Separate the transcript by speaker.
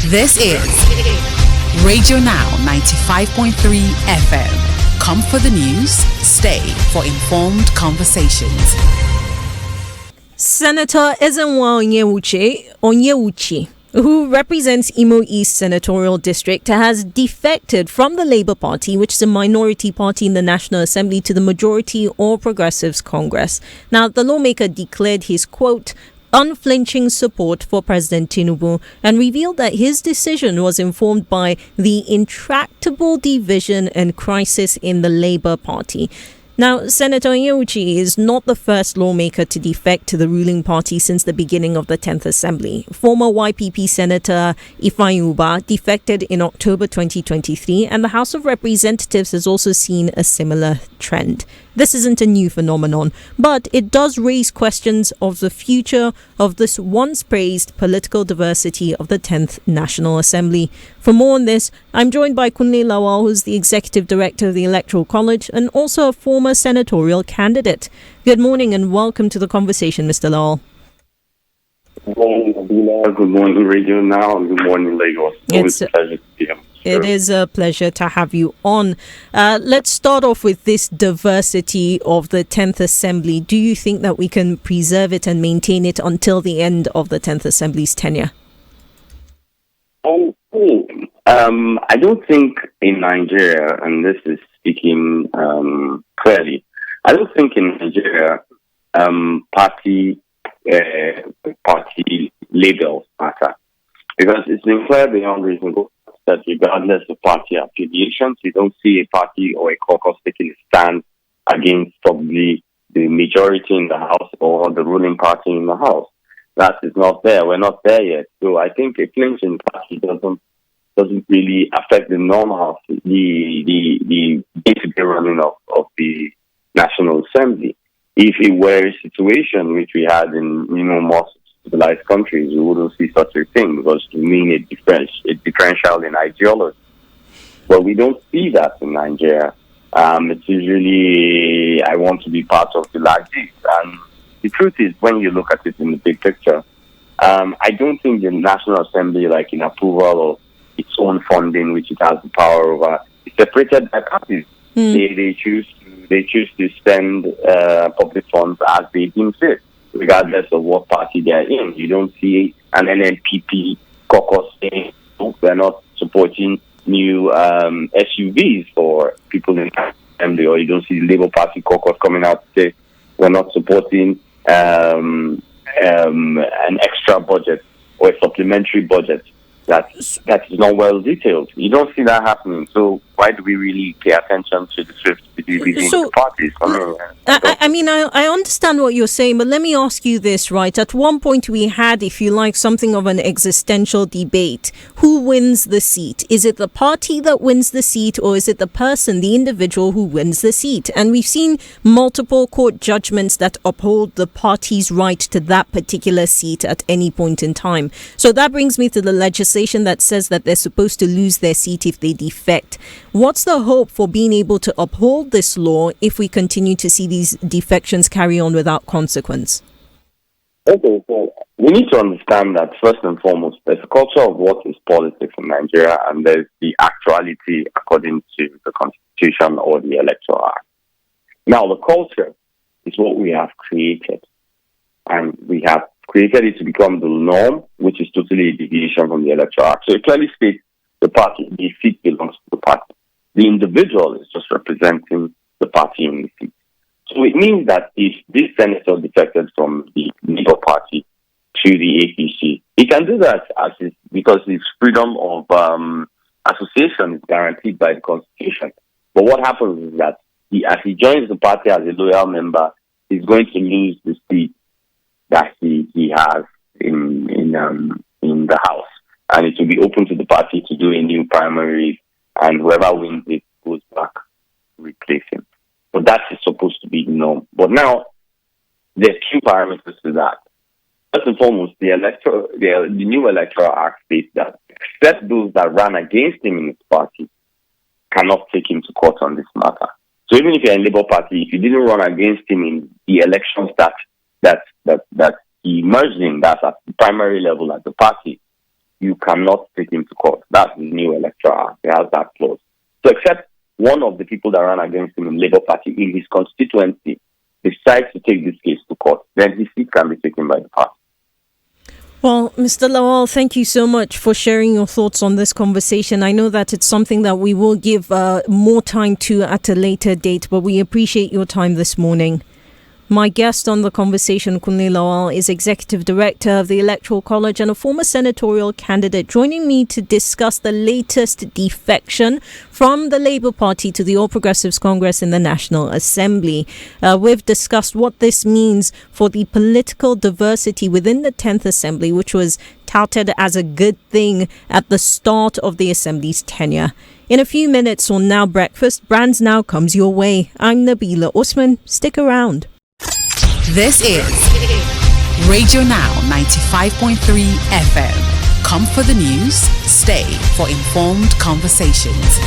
Speaker 1: This is Radio Now 95.3 FM. Come for the news, stay for informed conversations.
Speaker 2: Senator Ezenwa Onyewuchi, who represents Imo-East Senatorial District, has defected from the Labour Party, which is a minority party in the National Assembly, to the majority All Progressives Congress. Now, the lawmaker declared his, quote, unflinching support for President Tinubu and revealed that his decision was informed by the intractable division and crisis in the Labour Party. Now, Senator Onyewuchi is not the first lawmaker to defect to the ruling party since the beginning of the 10th Assembly. Former YPP Senator Ifeanyi defected in October 2023, and the House of Representatives has also seen a similar trend. This isn't a new phenomenon, but it does raise questions of the future of this once praised political diversity of the 10th National Assembly. For more on this, I'm joined by Kunle Lawal, who's the Executive Director of the Electoral College and also a former senatorial candidate. Good morning and welcome to the conversation, Mr. Lawal.
Speaker 3: Good morning, Abila. Good morning, Radio Now. And good morning, Lagos. It's a pleasure to be here.
Speaker 2: It is a pleasure to have you on. Let's start off with this diversity of the 10th Assembly. Do you think that we can preserve it and maintain it until the end of the 10th Assembly's tenure?
Speaker 3: I don't think in Nigeria, and this is speaking clearly, I don't think in Nigeria party labels matter. Because it's been clear beyond reasonable that regardless of party affiliations, you don't see a party or a caucus taking a stand against probably the majority in the House or the ruling party in the House. That is not there. We're not there yet. So I think a flinching party doesn't really affect the normal, the day-to-day running of the National Assembly. If it were a situation which we had in most civilized countries, we wouldn't see such a thing because it mean a differential in ideology. But we don't see that in Nigeria. It's usually, I want to be part of the largest. And the truth is, when you look at it in the big picture, I don't think the National Assembly, like in approval of its own funding, which it has the power over, is separated by parties. They choose to spend public funds as they deem fit, regardless of what party they're in. You don't see an NNPP caucus saying they're not supporting new SUVs for people in the assembly, or you don't see the Labour Party caucus coming out to say we're not supporting an extra budget or a supplementary budget that is not well detailed. You don't see that happening. So why do we really pay attention to the shift between the parties?
Speaker 2: I understand what you're saying, but let me ask you this, right? At one point we had, if you like, something of an existential debate. Who wins the seat? Is it the party that wins the seat, or is it the person, the individual who wins the seat? And we've seen multiple court judgments that uphold the party's right to that particular seat at any point in time. So that brings me to the legislation that says that they're supposed to lose their seat if they defect. What's the hope for being able to uphold this law if we continue to see these defections carry on without consequence?
Speaker 3: Okay, so we need to understand that first and foremost, there's a culture of what is politics in Nigeria, and there's the actuality according to the Constitution or the Electoral Act. Now, the culture is what we have created, and we have created it to become the norm, which is totally a deviation from the Electoral Act. So it clearly states the seat belongs to the party. The individual is just representing the party in the seat. So it means that if this senator defected from the Labour Party to the APC, he can do that because his freedom of association is guaranteed by the Constitution. But what happens is that as he joins the party as a loyal member, he's going to lose the seat that he has in the House, and it will be open to the party to do a new primary, and whoever wins it goes back to replace him. But that is supposed to be the norm. But now there's two parameters to that. First and foremost, the new Electoral Act states that except those that ran against him in his party cannot take him to court on this matter. So even if you're in Labour Party, if you didn't run against him in the elections that he merged in, that's at the primary level at the party, you cannot take him to court. That's the new electoral act. It has that clause. So except one of the people that ran against him in Labour Party in his constituency decides to take this case to court, then his seat can be taken by the party.
Speaker 2: Well, Mr. Lawal, thank you so much for sharing your thoughts on this conversation. I know that it's something that we will give more time to at a later date, but we appreciate your time this morning. My guest on the conversation, Kunle Lawal, is Executive Director of the Electoral College and a former senatorial candidate, joining me to discuss the latest defection from the Labour Party to the All Progressives Congress in the National Assembly. We've discussed what this means for the political diversity within the 10th Assembly, which was touted as a good thing at the start of the Assembly's tenure. In a few minutes on Now Breakfast, Brands Now comes your way. I'm Nabila Osman. Stick around.
Speaker 1: This is Radio Now 95.3 FM. Come for the news, stay for informed conversations.